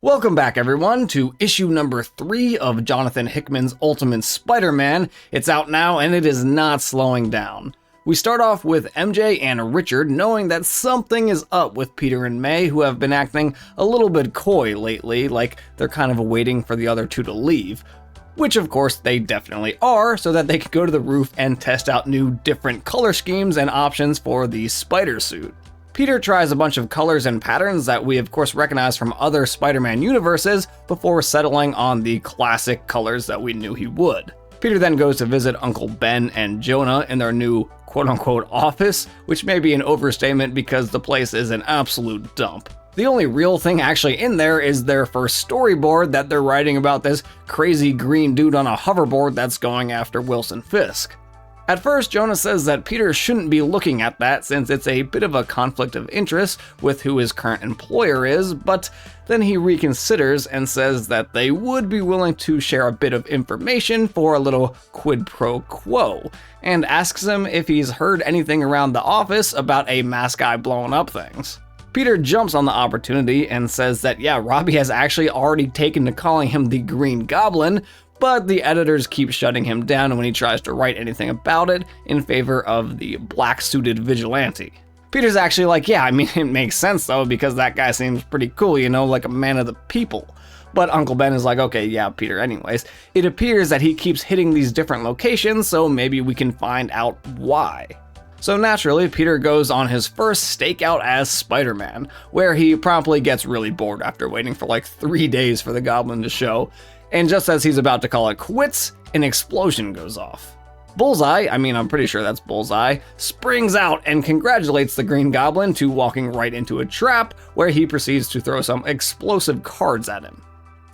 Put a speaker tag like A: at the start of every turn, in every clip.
A: Welcome back, everyone, to issue number 3 of Jonathan Hickman's Ultimate Spider-Man. It's out now, and it is not slowing down. We start off with MJ and Richard knowing that something is up with Peter and May, who have been acting a little bit coy lately, like they're kind of waiting for the other two to leave. Which, of course, they definitely are, so that they can go to the roof and test out new different color schemes and options for the spider suit. Peter tries a bunch of colors and patterns that we of course recognize from other Spider-Man universes before settling on the classic colors that we knew he would. Peter then goes to visit Uncle Ben and Jonah in their new quote-unquote office, which may be an overstatement because the place is an absolute dump. The only real thing actually in there is their first storyboard that they're writing about this crazy green dude on a hoverboard that's going after Wilson Fisk. At first, Jonah says that Peter shouldn't be looking at that since it's a bit of a conflict of interest with who his current employer is, but then he reconsiders and says that they would be willing to share a bit of information for a little quid pro quo, and asks him if he's heard anything around the office about a mask guy blowing up things. Peter jumps on the opportunity and says that yeah, Robbie has actually already taken to calling him the Green Goblin, but the editors keep shutting him down when he tries to write anything about it in favor of the black-suited vigilante. Peter's actually like, yeah, I mean, it makes sense though, because that guy seems pretty cool, you know, like a man of the people. But Uncle Ben is like, okay, yeah, Peter, anyways. It appears that he keeps hitting these different locations, so maybe we can find out why. So naturally, Peter goes on his first stakeout as Spider-Man, where he promptly gets really bored after waiting for like 3 days for the Goblin to show. And just as he's about to call it quits, an explosion goes off. Bullseye, I'm pretty sure that's Bullseye, springs out and congratulates the Green Goblin to walking right into a trap where he proceeds to throw some explosive cards at him.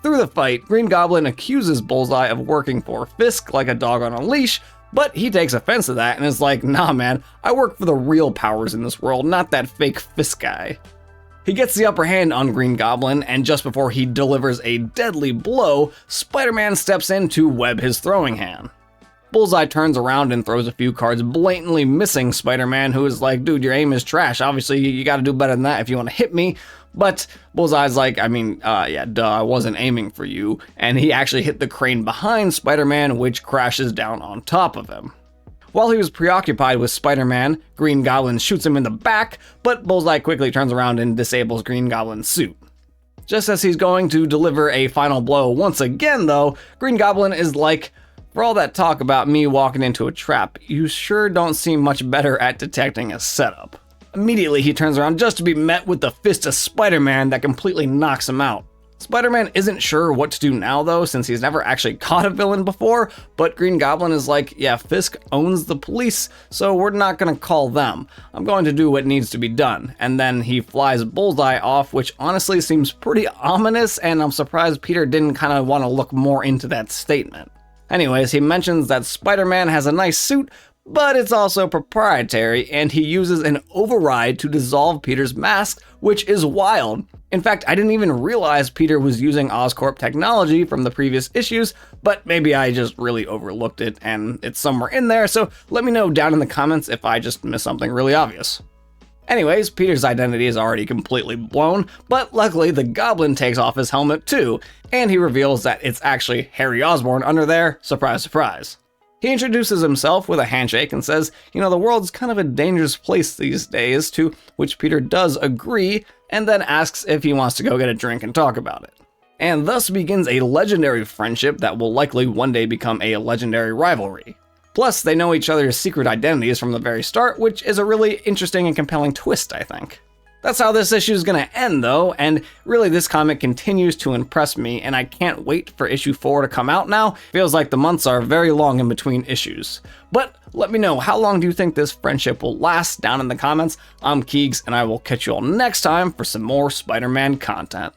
A: Through the fight, Green Goblin accuses Bullseye of working for Fisk like a dog on a leash, but he takes offense to that and is like, nah man, I work for the real powers in this world, not that fake Fisk guy. He gets the upper hand on Green Goblin, and just before he delivers a deadly blow, Spider-Man steps in to web his throwing hand. Bullseye turns around and throws a few cards, blatantly missing Spider-Man, who is like, dude, your aim is trash, obviously you gotta do better than that if you want to hit me. But Bullseye's like, yeah, duh, I wasn't aiming for you, and he actually hit the crane behind Spider-Man, which crashes down on top of him. While he was preoccupied with Spider-Man, Green Goblin shoots him in the back, but Bullseye quickly turns around and disables Green Goblin's suit. Just as he's going to deliver a final blow once again though, Green Goblin is like, for all that talk about me walking into a trap, you sure don't seem much better at detecting a setup. Immediately he turns around just to be met with the fist of Spider-Man that completely knocks him out. Spider-Man isn't sure what to do now though, since he's never actually caught a villain before, but Green Goblin is like, yeah, Fisk owns the police, so we're not gonna call them. I'm going to do what needs to be done. And then he flies Bullseye off, which honestly seems pretty ominous, and I'm surprised Peter didn't kind of want to look more into that statement. Anyways, he mentions that Spider-Man has a nice suit, but it's also proprietary, and he uses an override to dissolve Peter's mask, which is wild. In fact, I didn't even realize Peter was using Oscorp technology from the previous issues, but maybe I just really overlooked it and it's somewhere in there, so let me know down in the comments if I just missed something really obvious. Anyways, Peter's identity is already completely blown, but luckily the Goblin takes off his helmet too, and he reveals that it's actually Harry Osborn under there, surprise surprise. He introduces himself with a handshake and says, you know, the world's kind of a dangerous place these days, to which Peter does agree, and then asks if he wants to go get a drink and talk about it. And thus begins a legendary friendship that will likely one day become a legendary rivalry. Plus, they know each other's secret identities from the very start, which is a really interesting and compelling twist, I think. That's how this issue is going to end though, and really this comic continues to impress me, and I can't wait for issue 4 to come out now. Feels like the months are very long in between issues. But let me know, how long do you think this friendship will last down in the comments? I'm Keegs, and I will catch you all next time for some more Spider-Man content.